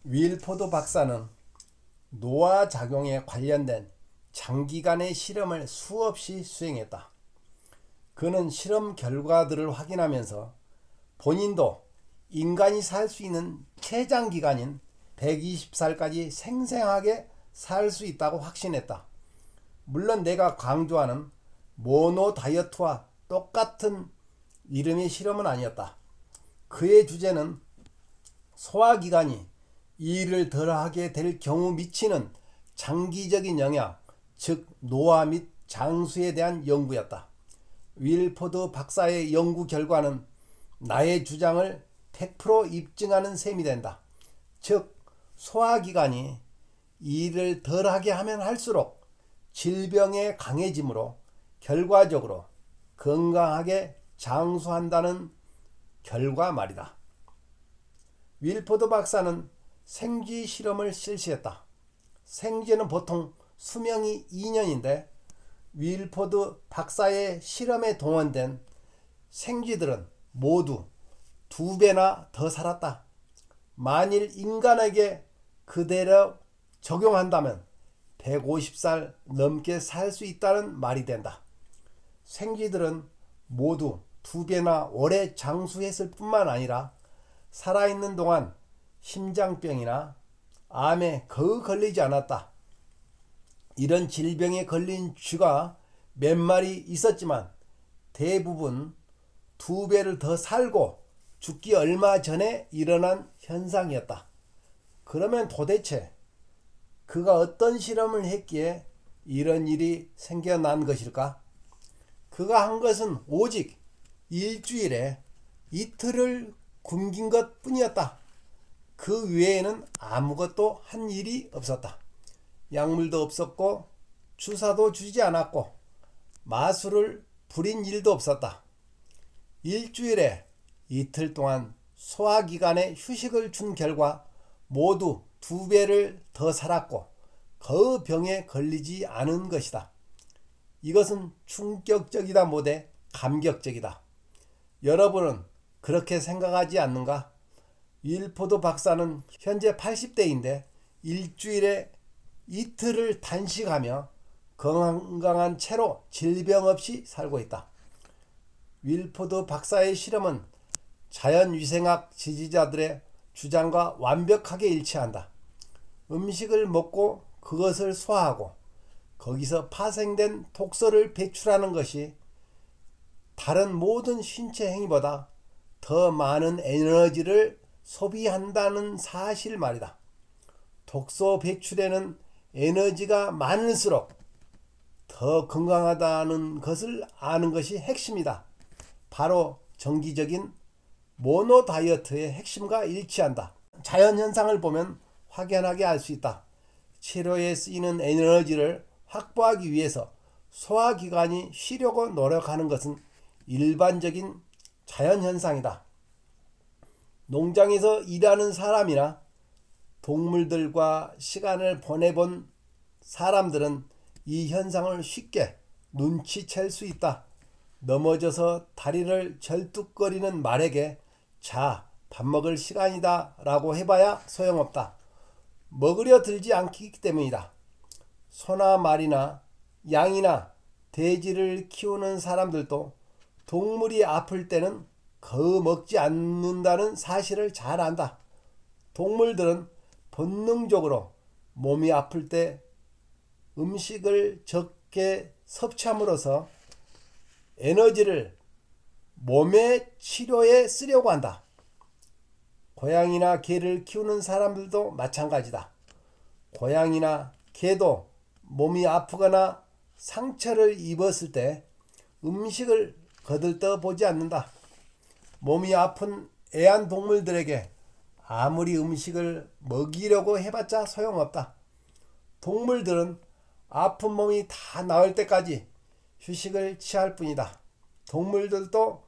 윌포드 박사는 노화작용에 관련된 장기간의 실험을 수없이 수행했다. 그는 실험 결과들을 확인하면서 본인도 인간이 살 수 있는 최장기간인 120살까지 생생하게 살 수 있다고 확신했다. 물론 내가 강조하는 모노 다이어트와 똑같은 이름의 실험은 아니었다. 그의 주제는 소화기관이 일을 덜하게 될 경우 미치는 장기적인 영향, 즉 노화 및 장수에 대한 연구였다. 윌포드 박사의 연구 결과는 나의 주장을 100% 입증하는 셈이 된다. 즉 소화기관이 일을 덜하게 하면 할수록 질병에 강해지므로 결과적으로 건강하게 장수한다는 결과 말이다. 윌포드 박사는 생쥐 실험을 실시했다. 생쥐는 보통 수명이 2년인데 윌포드 박사의 실험에 동원된 생쥐들은 모두 2배나 더 살았다. 만일 인간에게 그대로 적용한다면 150살 넘게 살 수 있다는 말이 된다. 생쥐들은 모두 2배나 오래 장수했을 뿐만 아니라 살아있는 동안 심장병이나 암에 거의 걸리지 않았다. 이런 질병에 걸린 쥐가 몇 마리 있었지만 대부분 2배를 더 살고 죽기 얼마 전에 일어난 현상이었다. 그러면 도대체 그가 어떤 실험을 했기에 이런 일이 생겨난 것일까? 그가 한 것은 오직 일주일에 이틀을 굶긴 것 뿐이었다. 그 외에는 아무것도 한 일이 없었다. 약물도 없었고 주사도 주지 않았고 마술을 부린 일도 없었다. 일주일에 이틀 동안 소화기관에 휴식을 준 결과 모두 2배를 더 살았고 그 병에 걸리지 않은 것이다. 이것은 충격적이다 못해 감격적이다. 여러분은 그렇게 생각하지 않는가? 윌포드 박사는 현재 80대인데 일주일에 이틀을 단식하며 건강한 채로 질병 없이 살고 있다. 윌포드 박사의 실험은 자연위생학 지지자들의 주장과 완벽하게 일치한다. 음식을 먹고 그것을 소화하고 거기서 파생된 독소를 배출하는 것이 다른 모든 신체 행위보다 더 많은 에너지를 소비한다는 사실 말이다. 독소 배출에는 에너지가 많을수록 더 건강하다는 것을 아는 것이 핵심이다. 바로 정기적인 모노 다이어트의 핵심과 일치한다. 자연현상을 보면 확연하게 알 수 있다. 치료에 쓰이는 에너지를 확보하기 위해서 소화기관이 쉬려고 노력하는 것은 일반적인 자연현상이다. 농장에서 일하는 사람이나 동물들과 시간을 보내본 사람들은 이 현상을 쉽게 눈치챌 수 있다. 넘어져서 다리를 절뚝거리는 말에게 자, 밥 먹을 시간이다 라고 해봐야 소용없다. 먹으려 들지 않기 때문이다. 소나 말이나 양이나 돼지를 키우는 사람들도 동물이 아플 때는 거의 먹지 않는다는 사실을 잘 안다. 동물들은 본능적으로 몸이 아플 때 음식을 적게 섭취함으로써 에너지를 몸의 치료에 쓰려고 한다. 고양이나 개를 키우는 사람들도 마찬가지다. 고양이나 개도 몸이 아프거나 상처를 입었을 때 음식을 거들떠 보지 않는다. 몸이 아픈 애완동물들에게 아무리 음식을 먹이려고 해봤자 소용없다. 동물들은 아픈 몸이 다 나을 때까지 휴식을 취할 뿐이다. 동물들도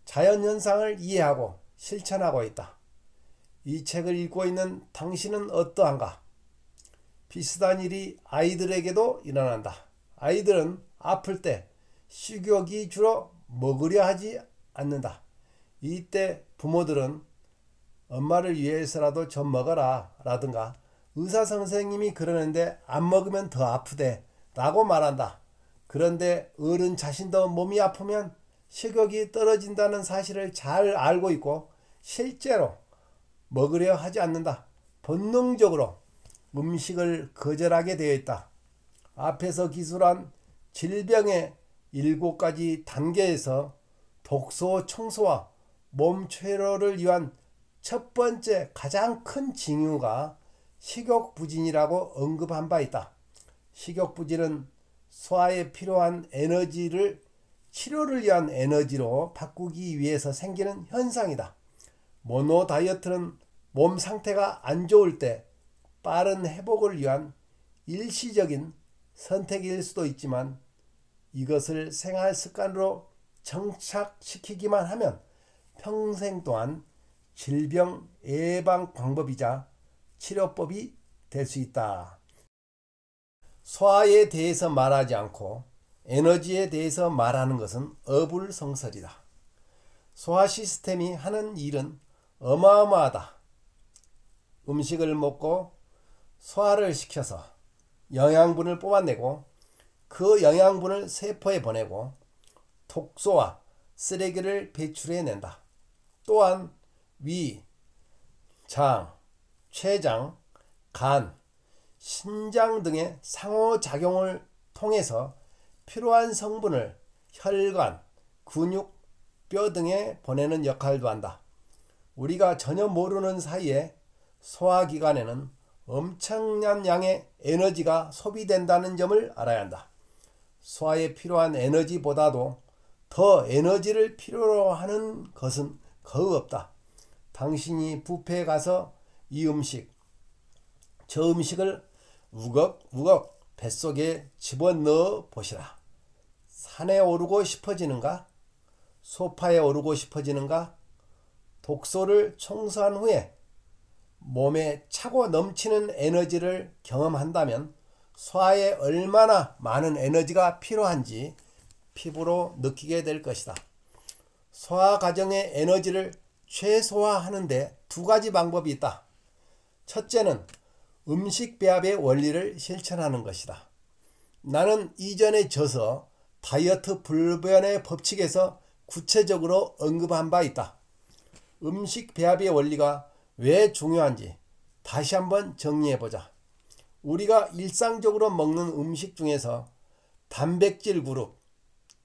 자연현상을 이해하고 실천하고 있다. 이 책을 읽고 있는 당신은 어떠한가? 비슷한 일이 아이들에게도 일어난다. 아이들은 아플 때 식욕이 주로 먹으려 하지 않는다. 이때 부모들은 엄마를 위해서라도 좀 먹어라 라든가 의사 선생님이 그러는데 안 먹으면 더 아프대 라고 말한다. 그런데 어른 자신도 몸이 아프면 식욕이 떨어진다는 사실을 잘 알고 있고 실제로 먹으려 하지 않는다. 본능적으로 음식을 거절하게 되어 있다. 앞에서 기술한 질병의 7가지 단계에서 독소 청소와 몸 퇴로를 위한 첫 번째 가장 큰 징후가 식욕부진이라고 언급한 바 있다. 식욕부진은 소화에 필요한 에너지를 치료를 위한 에너지로 바꾸기 위해서 생기는 현상이다. 모노 다이어트는 몸 상태가 안 좋을 때 빠른 회복을 위한 일시적인 선택일 수도 있지만 이것을 생활 습관으로 정착시키기만 하면 평생 동안 질병 예방 방법이자 치료법이 될 수 있다. 소화에 대해서 말하지 않고 에너지에 대해서 말하는 것은 어불성설이다. 소화 시스템이 하는 일은 어마어마하다. 음식을 먹고 소화를 시켜서 영양분을 뽑아내고 그 영양분을 세포에 보내고 독소와 쓰레기를 배출해낸다. 또한 위, 장, 췌장, 간, 신장 등의 상호작용을 통해서 필요한 성분을 혈관, 근육, 뼈 등에 보내는 역할도 한다. 우리가 전혀 모르는 사이에 소화기관에는 엄청난 양의 에너지가 소비된다는 점을 알아야 한다. 소화에 필요한 에너지보다도 더 에너지를 필요로 하는 것은 거의 없다. 당신이 뷔페에 가서 이 음식, 저 음식을 우걱우걱 뱃속에 집어넣어 보시라. 산에 오르고 싶어지는가? 소파에 오르고 싶어지는가? 독소를 청소한 후에 몸에 차고 넘치는 에너지를 경험한다면 소화에 얼마나 많은 에너지가 필요한지 피부로 느끼게 될 것이다. 소화 과정의 에너지를 최소화하는 데 2가지 방법이 있다. 첫째는 음식 배합의 원리를 실천하는 것이다. 나는 이전에 져서 다이어트 불변의 법칙에서 구체적으로 언급한 바 있다. 음식 배합의 원리가 왜 중요한지 다시 한번 정리해보자. 우리가 일상적으로 먹는 음식 중에서 단백질 그룹,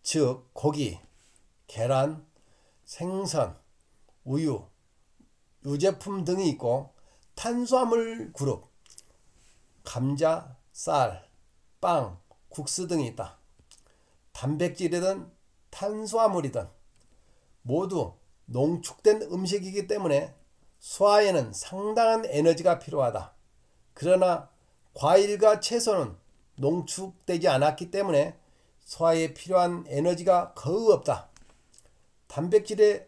즉 고기, 계란, 생선, 우유, 유제품 등이 있고 탄수화물 그룹, 감자, 쌀, 빵, 국수 등이 있다. 단백질이든 탄수화물이든 모두 농축된 음식이기 때문에 소화에는 상당한 에너지가 필요하다. 그러나 과일과 채소는 농축되지 않았기 때문에 소화에 필요한 에너지가 거의 없다. 단백질이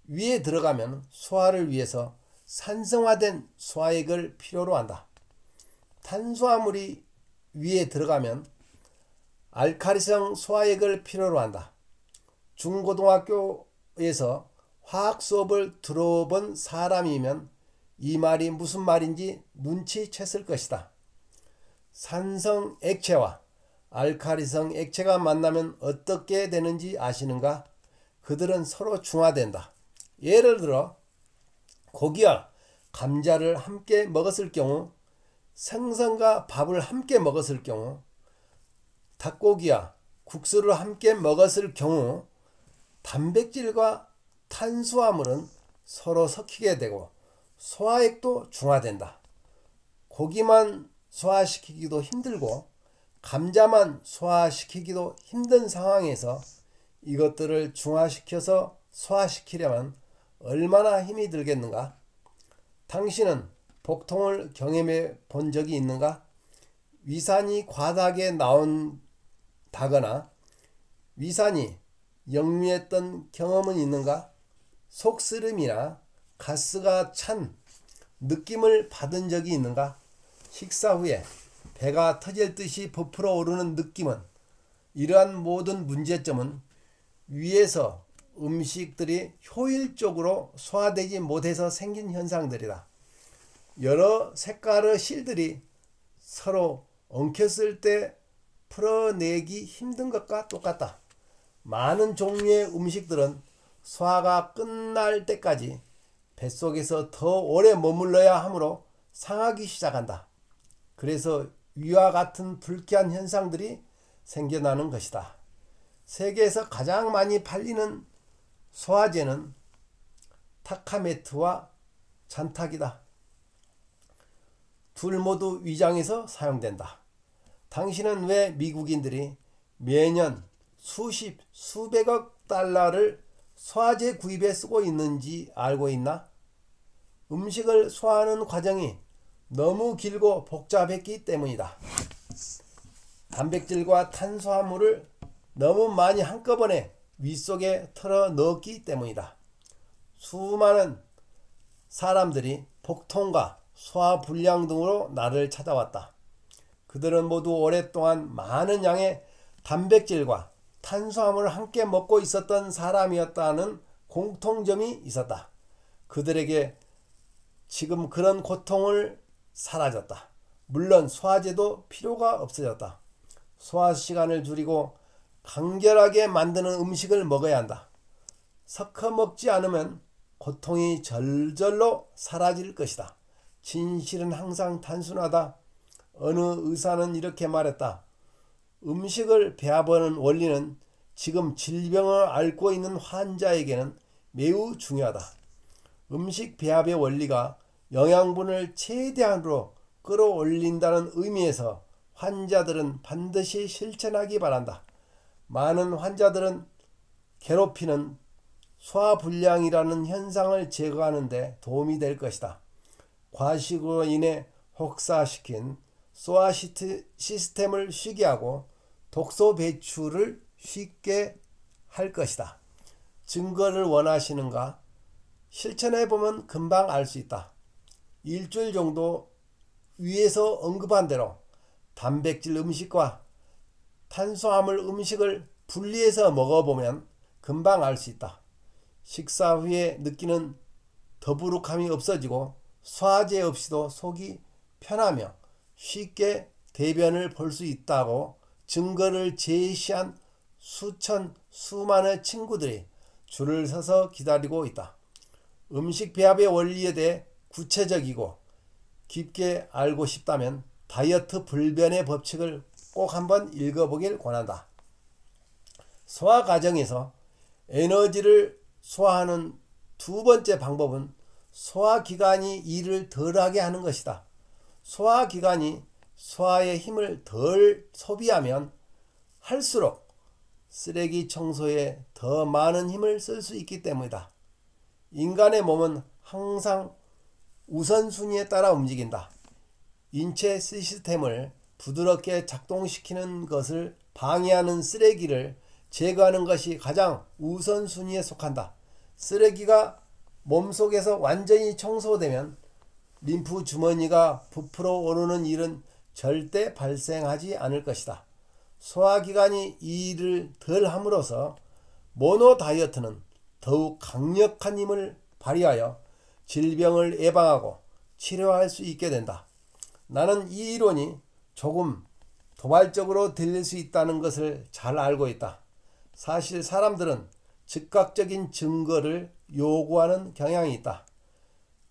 위에 들어가면 소화를 위해서 산성화된 소화액을 필요로 한다. 탄수화물이 위에 들어가면 알칼리성 소화액을 필요로 한다. 중고등학교에서 화학 수업을 들어본 사람이면 이 말이 무슨 말인지 눈치챘을 것이다. 산성 액체와 알칼리성 액체가 만나면 어떻게 되는지 아시는가? 그들은 서로 중화된다. 예를 들어 고기와 감자를 함께 먹었을 경우, 생선과 밥을 함께 먹었을 경우, 닭고기와 국수를 함께 먹었을 경우 단백질과 탄수화물은 서로 섞이게 되고 소화액도 중화된다. 고기만 소화시키기도 힘들고 감자만 소화시키기도 힘든 상황에서 이것들을 중화시켜서 소화시키려면 얼마나 힘이 들겠는가? 당신은 복통을 경험해 본 적이 있는가? 위산이 과다하게 나온다거나 위산이 역류했던 경험은 있는가? 속쓰림이나 가스가 찬 느낌을 받은 적이 있는가? 식사 후에 배가 터질 듯이 부풀어 오르는 느낌은, 이러한 모든 문제점은 위에서 음식들이 효율적으로 소화되지 못해서 생긴 현상들이다. 여러 색깔의 실들이 서로 엉켰을 때 풀어내기 힘든 것과 똑같다. 많은 종류의 음식들은 소화가 끝날 때까지 뱃속에서 더 오래 머물러야 하므로 상하기 시작한다. 그래서 위와 같은 불쾌한 현상들이 생겨나는 것이다. 세계에서 가장 많이 팔리는 소화제는 타카메트와 잔탁이다. 둘 모두 위장에서 사용된다. 당신은 왜 미국인들이 매년 수십, 수백억 달러를 소화제 구입에 쓰고 있는지 알고 있나? 음식을 소화하는 과정이 너무 길고 복잡했기 때문이다. 단백질과 탄수화물을 너무 많이 한꺼번에 윗속에 털어 넣었기 때문이다. 수많은 사람들이 복통과 소화불량 등으로 나를 찾아왔다. 그들은 모두 오랫동안 많은 양의 단백질과 탄수화물을 함께 먹고 있었던 사람이었다는 공통점이 있었다. 그들에게 지금 그런 고통을 사라졌다. 물론 소화제도 필요가 없어졌다. 소화 시간을 줄이고 간결하게 만드는 음식을 먹어야 한다. 섞어 먹지 않으면 고통이 절절로 사라질 것이다. 진실은 항상 단순하다. 어느 의사는 이렇게 말했다. 음식을 배워보는 원리는 지금 질병을 앓고 있는 환자에게는 매우 중요하다. 음식 배합의 원리가 영양분을 최대한으로 끌어올린다는 의미에서 환자들은 반드시 실천하기 바란다. 많은 환자들은 괴롭히는 소화불량이라는 현상을 제거하는 데 도움이 될 것이다. 과식으로 인해 혹사시킨 소화 시스템을 쉬게 하고 독소 배출을 쉽게 할 것이다. 증거를 원하시는가? 실천해보면 금방 알 수 있다. 일주일 정도 위에서 언급한 대로 단백질 음식과 탄수화물 음식을 분리해서 먹어보면 금방 알 수 있다. 식사 후에 느끼는 더부룩함이 없어지고 소화제 없이도 속이 편하며 쉽게 대변을 볼 수 있다고 증거를 제시한 수많은 친구들이 줄을 서서 기다리고 있다. 음식 배합의 원리에 대해 구체적이고 깊게 알고 싶다면 다이어트 불변의 법칙을 꼭 한번 읽어보길 권한다. 소화 과정에서 에너지를 소화하는 두 번째 방법은 소화기관이 일을 덜하게 하는 것이다. 소화기관이 소화의 힘을 덜 소비하면 할수록 쓰레기 청소에 더 많은 힘을 쓸 수 있기 때문이다. 인간의 몸은 항상 우선순위에 따라 움직인다. 인체 시스템을 부드럽게 작동시키는 것을 방해하는 쓰레기를 제거하는 것이 가장 우선순위에 속한다. 쓰레기가 몸속에서 완전히 청소되면 림프 주머니가 부풀어 오르는 일은 절대 발생하지 않을 것이다. 소화기관이 이 일을 덜 함으로써 모노 다이어트는 더욱 강력한 힘을 발휘하여 질병을 예방하고 치료할 수 있게 된다. 나는 이 이론이 조금 도발적으로 들릴 수 있다는 것을 잘 알고 있다. 사실 사람들은 즉각적인 증거를 요구하는 경향이 있다.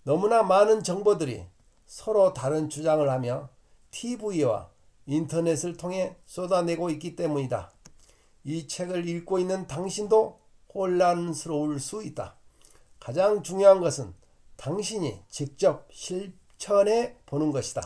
너무나 많은 정보들이 서로 다른 주장을 하며 TV와 인터넷을 통해 쏟아내고 있기 때문이다. 이 책을 읽고 있는 당신도 혼란스러울 수 있다. 가장 중요한 것은 당신이 직접 실천해 보는 것이다.